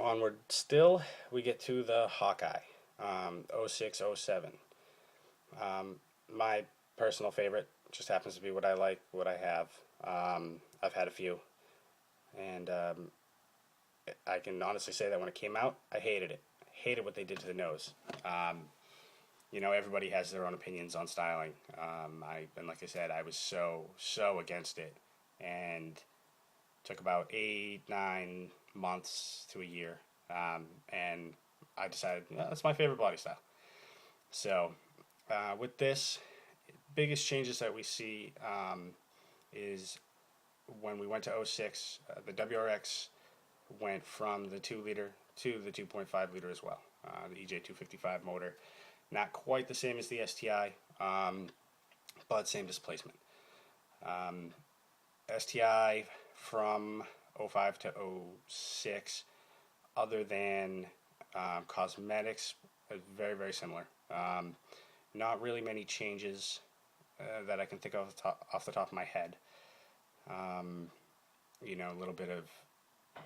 onward still, we get to the Hawkeye, 06, 07. My personal favorite just happens to be what I like, what I have. I've had a few, and I can honestly say that when it came out, I hated it. I hated what they did to the nose. Everybody has their own opinions on styling. And like I said, I was so against it, and took about 8, 9 months to a year, and I decided that's my favorite body style. So with this, biggest changes that we see is when we went to '06, the WRX went from the 2 liter to the 2.5 liter as well. The EJ255 motor, not quite the same as the STI, but same displacement. STI from '05 to '06, other than cosmetics, is very, very similar. Not really many changes that I can think of off the top of my head. A little bit of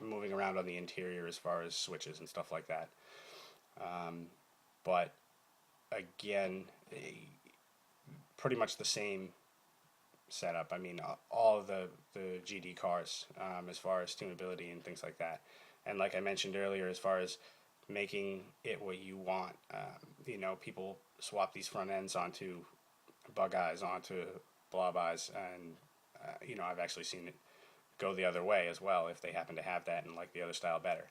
moving around on the interior as far as switches and stuff like that. But again, pretty much the same setup. I mean, all of the GD cars, as far as tunability and things like that. And like I mentioned earlier, as far as making it what you want, people swap these front ends onto bug eyes, onto blob eyes, and I've actually seen it go the other way as well if they happen to have that and like the other style better.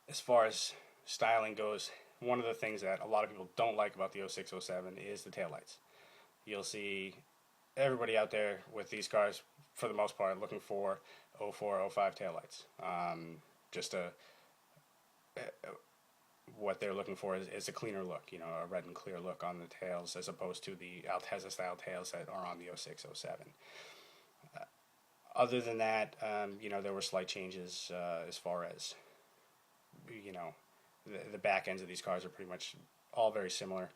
As far as styling goes, one of the things that a lot of people don't like about the '06, '07 is the taillights. You'll see everybody out there with these cars, for the most part, looking for '04, '05 taillights. What they're looking for is a cleaner look, a red and clear look on the tails, as opposed to the Altezza style tails that are on the '06, '07. Other than that, there were slight changes as far as, the back ends of these cars are pretty much all very similar.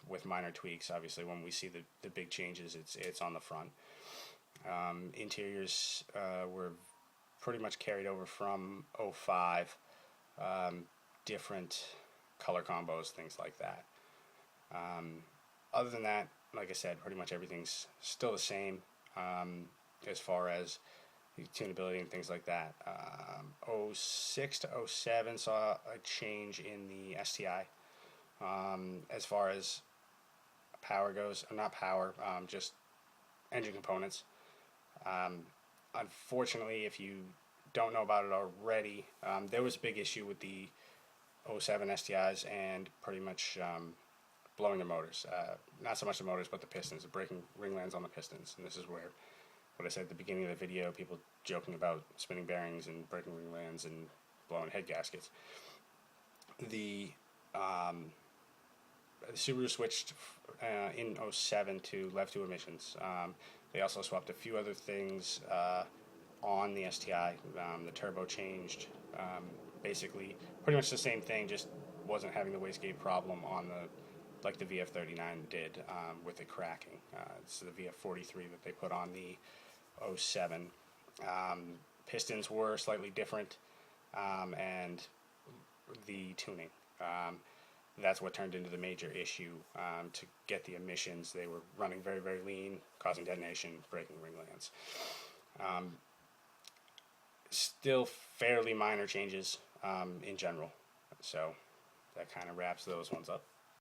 With minor tweaks. Obviously, when we see the big changes, it's on the front. Interiors were pretty much carried over from '05. Different color combos, things like that. Other than that, like I said, pretty much everything's still the same as far as tunability and things like that. '06 to '07 saw a change in the STI. As far as power goes, or not power, just engine components. Unfortunately, if you don't know about it already, there was a big issue with the '07 STIs and pretty much blowing the motors. Not so much the motors, but the pistons, breaking ringlands on the pistons. And this is where, what I said at the beginning of the video, people joking about spinning bearings and breaking ringlands and blowing head gaskets. The Subaru switched in '07 to Lev 2 emissions. They also swapped a few other things on the STI. The turbo changed. Basically, pretty much the same thing, just wasn't having the wastegate problem on like the VF39 did with it cracking. It's the VF43 that they put on the '07. Pistons were slightly different, and the tuning. That's what turned into the major issue. To get the emissions, they were running very, very lean, causing detonation, breaking ringlands. Still fairly minor changes in general. So that kind of wraps those ones up.